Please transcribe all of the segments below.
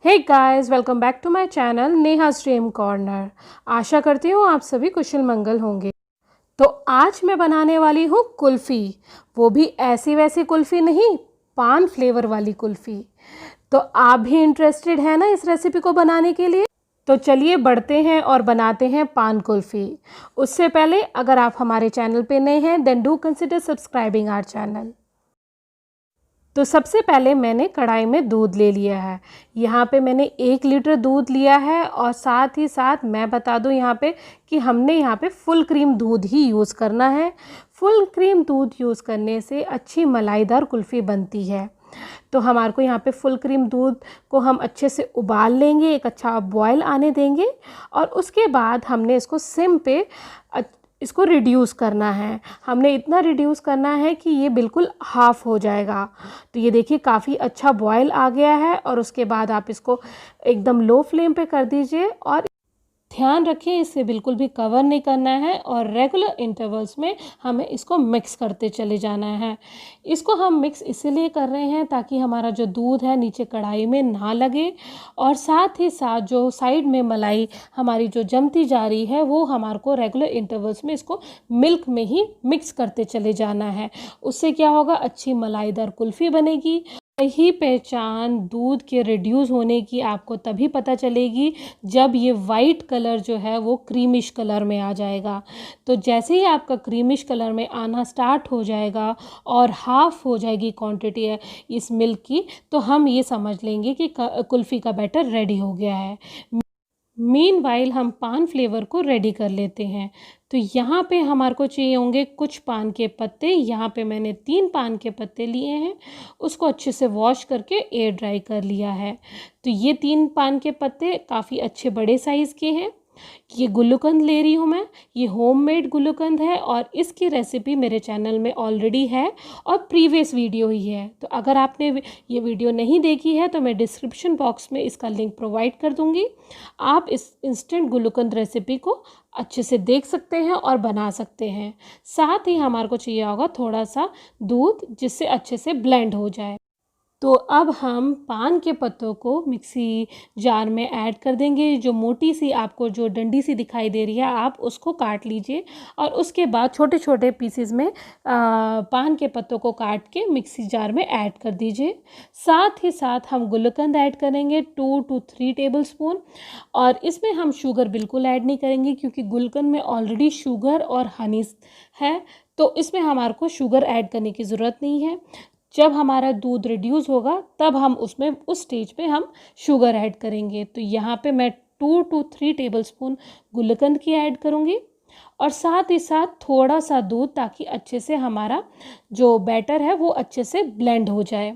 Hey guys, welcome back to my channel Neha stream corner. आशा करती हूँ आप सभी कुशल मंगल होंगे। तो आज मैं बनाने वाली हूँ कुल्फ़ी, वो भी ऐसी वैसी कुल्फ़ी नहीं, पान फ्लेवर वाली कुल्फ़ी। तो आप भी इंटरेस्टेड है ना इस रेसिपी को बनाने के लिए? तो चलिए बढ़ते हैं और बनाते हैं पान कुल्फ़ी। उससे पहले अगर आप हमारे चैनल पे नए हैं then do consider subscribing our channel. तो सबसे पहले मैंने कढ़ाई में दूध ले लिया है। यहाँ पे मैंने 1 लीटर दूध लिया है और साथ ही साथ मैं बता दूँ यहाँ पे कि हमने यहाँ पे फुल क्रीम दूध ही यूज़ करना है। फुल क्रीम दूध यूज़ करने से अच्छी मलाईदार कुल्फ़ी बनती है। तो हमारे को यहाँ पे फुल क्रीम दूध को हम अच्छे से उबाल लेंगे, एक अच्छा बॉयल आने देंगे और उसके बाद हमने इसको सिम पे इसको रिड्यूस करना है। हमने इतना रिड्यूस करना है कि ये बिल्कुल हाफ़ हो जाएगा। तो ये देखिए काफ़ी अच्छा बॉयल आ गया है और उसके बाद आप इसको एकदम लो फ्लेम पे कर दीजिए और ध्यान रखें इसे बिल्कुल भी कवर नहीं करना है और रेगुलर इंटरवल्स में हमें इसको मिक्स करते चले जाना है। इसको हम मिक्स इसीलिए कर रहे हैं ताकि हमारा जो दूध है नीचे कढ़ाई में ना लगे और साथ ही साथ जो साइड में मलाई हमारी जो जमती जा रही है वो हमारे को रेगुलर इंटरवल्स में इसको मिल्क में ही मिक्स करते चले जाना है। उससे क्या होगा, अच्छी मलाईदार कुल्फ़ी बनेगी। यही पहचान दूध के रिड्यूस होने की आपको तभी पता चलेगी जब ये वाइट कलर जो है वो क्रीमिश कलर में आ जाएगा। तो जैसे ही आपका क्रीमिश कलर में आना स्टार्ट हो जाएगा और हाफ़ हो जाएगी क्वांटिटी है इस मिल्क की, तो हम ये समझ लेंगे कि कुल्फ़ी का बैटर रेडी हो गया है। मीनवाइल हम पान फ्लेवर को रेडी कर लेते हैं। तो यहाँ पे हमारे को चाहिए होंगे कुछ पान के पत्ते। यहाँ पे मैंने 3 पान के पत्ते लिए हैं, उसको अच्छे से वॉश करके एयर ड्राई कर लिया है। तो ये 3 पान के पत्ते काफ़ी अच्छे बड़े साइज़ के हैं। ये गुलकंद ले रही हूँ मैं, ये होममेड गुलकंद है और इसकी रेसिपी मेरे चैनल में ऑलरेडी है और प्रीवियस वीडियो ही है। तो अगर आपने ये वीडियो नहीं देखी है तो मैं डिस्क्रिप्शन बॉक्स में इसका लिंक प्रोवाइड कर दूँगी। आप इस इंस्टेंट गुलकंद रेसिपी को अच्छे से देख सकते हैं और बना सकते हैं। साथ ही हमारे को चाहिए होगा थोड़ा सा दूध जिससे अच्छे से ब्लेंड हो जाए। तो अब हम पान के पत्तों को मिक्सी जार में ऐड कर देंगे। जो मोटी सी आपको जो डंडी सी दिखाई दे रही है आप उसको काट लीजिए और उसके बाद छोटे छोटे पीसेस में पान के पत्तों को काट के मिक्सी जार में ऐड कर दीजिए। साथ ही साथ हम गुलकंद ऐड करेंगे 2 to 3 टेबलस्पून और इसमें हम शुगर बिल्कुल ऐड नहीं करेंगे क्योंकि गुलकंद में ऑलरेडी शुगर और हनी है, तो इसमें हमारे को शुगर ऐड करने की ज़रूरत नहीं है। जब हमारा दूध रिड्यूस होगा तब हम उसमें उस स्टेज पे हम शुगर ऐड करेंगे। तो यहाँ पे मैं 2 to 3 टेबलस्पून गुलकंद की ऐड करूँगी और साथ ही साथ थोड़ा सा दूध ताकि अच्छे से हमारा जो बैटर है वो अच्छे से ब्लेंड हो जाए।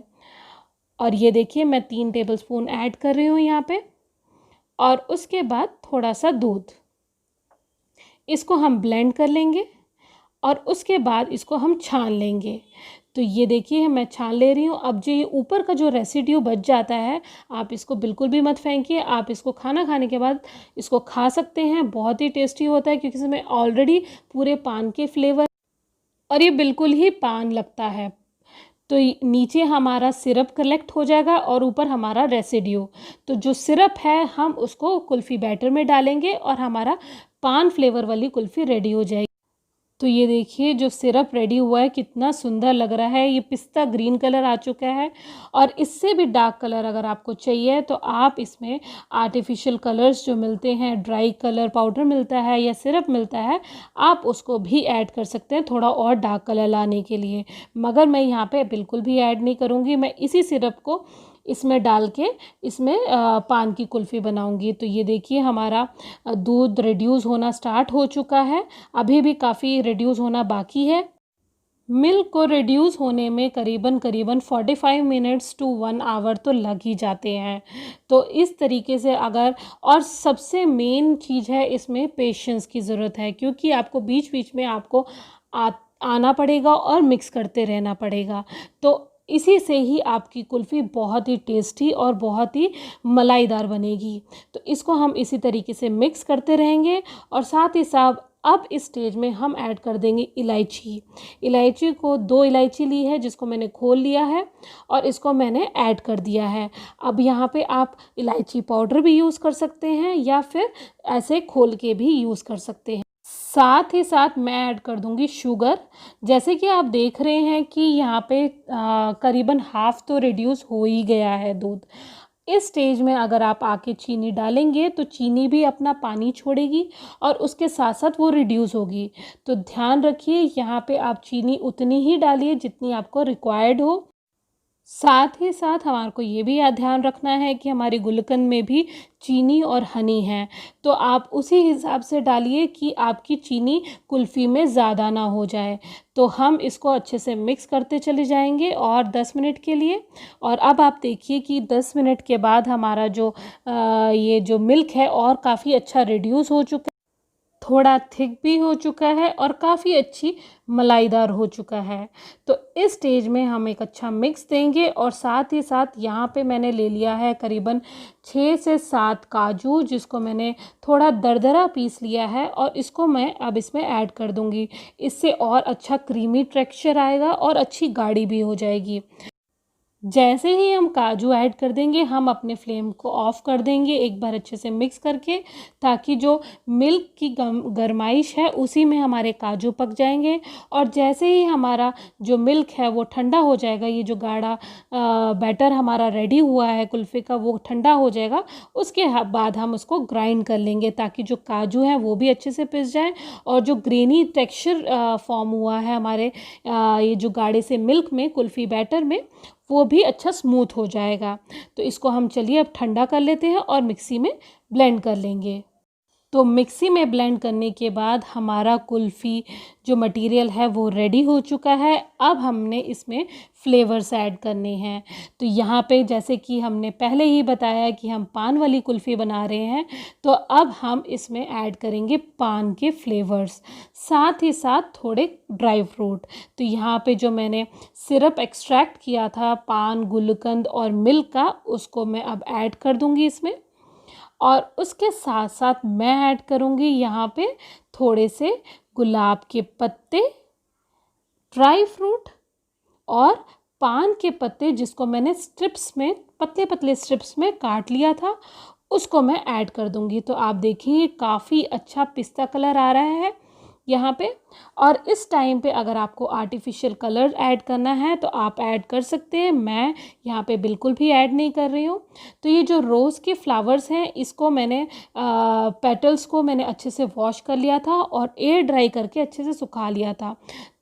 और ये देखिए मैं 3 टेबलस्पून ऐड कर रही हूँ यहाँ पे और उसके बाद थोड़ा सा दूध, इसको हम ब्लेंड कर लेंगे और उसके बाद इसको हम छान लेंगे। तो ये देखिए मैं छान ले रही हूँ। अब जो ये ऊपर का जो रेसिड्यू बच जाता है आप इसको बिल्कुल भी मत फेंकिए। आप इसको खाना खाने के बाद इसको खा सकते हैं, बहुत ही टेस्टी होता है क्योंकि इसमें ऑलरेडी पूरे पान के फ्लेवर और ये बिल्कुल ही पान लगता है। तो नीचे हमारा सिरप कलेक्ट हो जाएगा और ऊपर हमारा रेसिड्यू। तो जो सिरप है हम उसको कुल्फ़ी बैटर में डालेंगे और हमारा पान फ्लेवर वाली कुल्फ़ी रेडी हो जाएगी। तो ये देखिए जो सिरप रेडी हुआ है कितना सुंदर लग रहा है। ये पिस्ता ग्रीन कलर आ चुका है और इससे भी डार्क कलर अगर आपको चाहिए तो आप इसमें आर्टिफिशियल कलर्स जो मिलते हैं, ड्राई कलर पाउडर मिलता है या सिरप मिलता है, आप उसको भी ऐड कर सकते हैं थोड़ा और डार्क कलर लाने के लिए। मगर मैं यहाँ पे बिल्कुल भी ऐड नहीं करूँगी, मैं इसी सिरप को इसमें डाल के इसमें पान की कुल्फ़ी बनाऊंगी। तो ये देखिए हमारा दूध रिड्यूस होना स्टार्ट हो चुका है, अभी भी काफ़ी रिड्यूस होना बाकी है। मिल्क को रिड्यूस होने में करीबन 45 मिनट्स टू 1 आवर तो लग ही जाते हैं। तो इस तरीके से अगर, और सबसे मेन चीज़ है इसमें पेशेंस की ज़रूरत है क्योंकि आपको बीच बीच में आपको आना पड़ेगा और मिक्स करते रहना पड़ेगा। तो इसी से ही आपकी कुल्फ़ी बहुत ही टेस्टी और बहुत ही मलाईदार बनेगी। तो इसको हम इसी तरीके से मिक्स करते रहेंगे और साथ ही साथ अब इस स्टेज में हम ऐड कर देंगे इलायची। इलायची को 2 इलायची ली है जिसको मैंने खोल लिया है और इसको मैंने ऐड कर दिया है। अब यहाँ पे आप इलायची पाउडर भी यूज़ कर सकते हैं या फिर ऐसे खोल के भी यूज़ कर सकते हैं। साथ ही साथ मैं ऐड कर दूंगी शुगर। जैसे कि आप देख रहे हैं कि यहाँ पे करीबन हाफ तो रिड्यूस हो ही गया है दूध। इस स्टेज में अगर आप आके चीनी डालेंगे तो चीनी भी अपना पानी छोड़ेगी और उसके साथ साथ वो रिड्यूस होगी। तो ध्यान रखिए यहाँ पे आप चीनी उतनी ही डालिए जितनी आपको रिक्वायर्ड हो। साथ ही साथ हमारे को ये भी ध्यान रखना है कि हमारी गुलकंद में भी चीनी और हनी है, तो आप उसी हिसाब से डालिए कि आपकी चीनी कुल्फ़ी में ज़्यादा ना हो जाए। तो हम इसको अच्छे से मिक्स करते चले जाएंगे और 10 मिनट के लिए। और अब आप देखिए कि 10 मिनट के बाद हमारा जो ये जो मिल्क है और काफ़ी अच्छा रिड्यूस हो चुका है, थोड़ा थिक भी हो चुका है और काफ़ी अच्छी मलाईदार हो चुका है। तो इस स्टेज में हम एक अच्छा मिक्स देंगे और साथ ही साथ यहाँ पे मैंने ले लिया है करीबन 6 से 7 काजू, जिसको मैंने थोड़ा दरदरा पीस लिया है और इसको मैं अब इसमें ऐड कर दूँगी। इससे और अच्छा क्रीमी टेक्सचर आएगा और अच्छी गाढ़ी भी हो जाएगी। जैसे ही हम काजू ऐड कर देंगे हम अपने फ्लेम को ऑफ़ कर देंगे एक बार अच्छे से मिक्स करके, ताकि जो मिल्क की गरमाइश है उसी में हमारे काजू पक जाएंगे। और जैसे ही हमारा जो मिल्क है वो ठंडा हो जाएगा, ये जो गाढ़ा बैटर हमारा रेडी हुआ है कुल्फ़ी का वो ठंडा हो जाएगा, उसके बाद हम उसको ग्राइंड कर लेंगे ताकि जो काजू हैं वो भी अच्छे से पिस जाएँ और जो ग्रेनी टेक्सचर फॉर्म हुआ है हमारे ये जो गाढ़े से मिल्क में कुल्फ़ी बैटर में, वो भी अच्छा स्मूथ हो जाएगा। तो इसको हम चलिए अब ठंडा कर लेते हैं और मिक्सी में ब्लेंड कर लेंगे। तो मिक्सी में ब्लेंड करने के बाद हमारा कुल्फ़ी जो मटेरियल है वो रेडी हो चुका है। अब हमने इसमें फ्लेवर्स ऐड करने हैं। तो यहाँ पे जैसे कि हमने पहले ही बताया कि हम पान वाली कुल्फ़ी बना रहे हैं, तो अब हम इसमें ऐड करेंगे पान के फ्लेवर्स, साथ ही साथ थोड़े ड्राई फ्रूट। तो यहाँ पे जो मैंने सिरप एक्सट्रैक्ट किया था पान, गुलकंद और मिल्क का, उसको मैं अब ऐड कर दूँगी इसमें। और उसके साथ साथ मैं ऐड करूँगी यहाँ पे थोड़े से गुलाब के पत्ते, ड्राई फ्रूट और पान के पत्ते, जिसको मैंने स्ट्रिप्स में पतले पतले स्ट्रिप्स में काट लिया था, उसको मैं ऐड कर दूँगी। तो आप देखेंगे काफ़ी अच्छा पिस्ता कलर आ रहा है यहाँ पे। और इस टाइम पे अगर आपको आर्टिफिशियल कलर ऐड करना है तो आप ऐड कर सकते हैं, मैं यहाँ पे बिल्कुल भी ऐड नहीं कर रही हूँ। तो ये जो रोज़ के फ्लावर्स हैं इसको मैंने पेटल्स को मैंने अच्छे से वॉश कर लिया था और एयर ड्राई करके अच्छे से सुखा लिया था।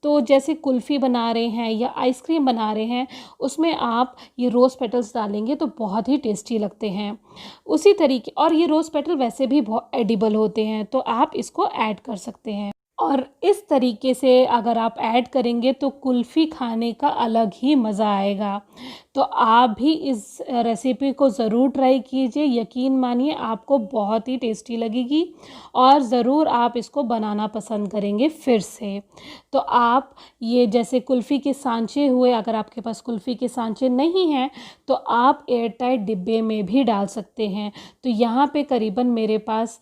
तो जैसे कुल्फ़ी बना रहे हैं या आइसक्रीम बना रहे हैं उसमें आप ये रोज़ पेटल्स डालेंगे तो बहुत ही टेस्टी लगते हैं उसी तरीके। और ये रोज़ पेटल वैसे भी बहुत एडिबल होते हैं, तो आप इसको ऐड कर सकते हैं। और इस तरीके से अगर आप ऐड करेंगे तो कुल्फ़ी खाने का अलग ही मज़ा आएगा। तो आप भी इस रेसिपी को ज़रूर ट्राई कीजिए, यकीन मानिए आपको बहुत ही टेस्टी लगेगी और ज़रूर आप इसको बनाना पसंद करेंगे फिर से। तो आप ये जैसे कुल्फ़ी के सांचे हुए, अगर आपके पास कुल्फ़ी के सांचे नहीं हैं तो आप एयर टाइट डिब्बे में भी डाल सकते हैं। तो यहाँ पे करीबन मेरे पास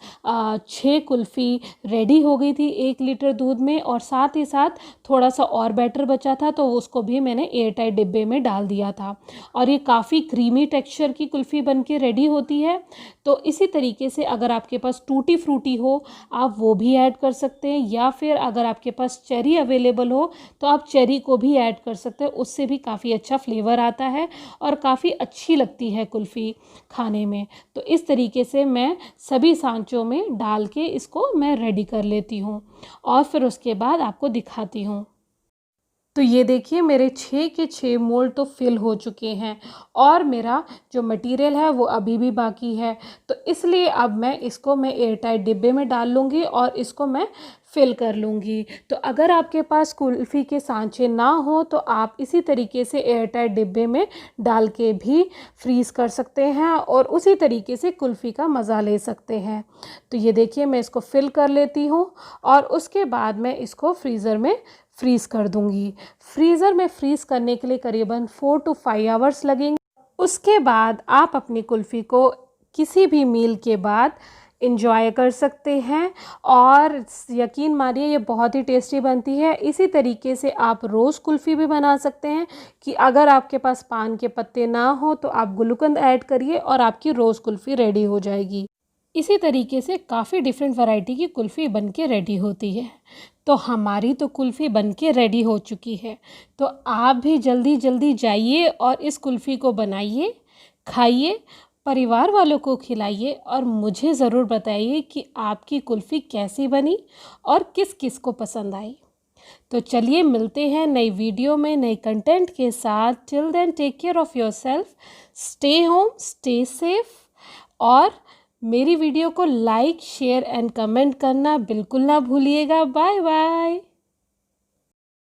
6 कुल्फ़ी रेडी हो गई थी 1 लीटर दूध में, और साथ ही साथ थोड़ा सा और बैटर बचा था तो उसको भी मैंने एयर टाइट डिब्बे में डाल दिया था। और ये काफ़ी क्रीमी टेक्सचर की कुल्फ़ी बनके रेडी होती है। तो इसी तरीके से अगर आपके पास टूटी फ्रूटी हो आप वो भी ऐड कर सकते हैं, या फिर अगर आपके पास चेरी अवेलेबल हो तो आप चेरी को भी ऐड कर सकते हैं, उससे भी काफ़ी अच्छा फ्लेवर आता है और काफ़ी अच्छी लगती है कुल्फ़ी खाने में। तो इस तरीके से मैं सभी सांचों में डाल के इसको मैं रेडी कर लेती हूँ और फिर उसके बाद आपको दिखाती हूँ। तो ये देखिए मेरे 6 के 6 मोल्ड तो फिल हो चुके हैं और मेरा जो मटेरियल है वो अभी भी बाकी है। तो इसलिए अब मैं इसको एयर टाइट डिब्बे में डाल लूँगी और इसको मैं फिल कर लूँगी। तो अगर आपके पास कुल्फ़ी के सांचे ना हो तो आप इसी तरीके से एयर टाइट डिब्बे में डाल के भी फ्रीज़ कर सकते हैं और उसी तरीके से कुल्फ़ी का मज़ा ले सकते हैं। तो ये देखिए मैं इसको फिल कर लेती हूँ और उसके बाद मैं इसको फ्रीज़र में फ्रीज़ कर दूँगी। फ्रीज़र में फ्रीज़ करने के लिए करीबन 4 to 5 आवर्स लगेंगे। उसके बाद आप अपनी कुल्फ़ी को किसी भी मील के बाद इंजॉय कर सकते हैं। और यकीन मानिए ये बहुत ही टेस्टी बनती है। इसी तरीके से आप रोज़ कुल्फ़ी भी बना सकते हैं कि अगर आपके पास पान के पत्ते ना हो तो आप गुलकंद ऐड करिए और आपकी रोज़ कुल्फ़ी रेडी हो जाएगी। इसी तरीके से काफ़ी डिफरेंट वैरायटी की कुल्फ़ी बनके रेडी होती है। तो हमारी तो कुल्फ़ी बनके रेडी हो चुकी है। तो आप भी जल्दी जल्दी जाइए और इस कुल्फ़ी को बनाइए, खाइए, परिवार वालों को खिलाइए और मुझे ज़रूर बताइए कि आपकी कुल्फ़ी कैसी बनी और किस किस को पसंद आई। तो चलिए मिलते हैं नई वीडियो में नए कंटेंट के साथ। Till then take care of yourself, stay home, stay safe. और मेरी वीडियो को लाइक, शेयर एंड कमेंट करना बिल्कुल ना भूलिएगा। Bye bye.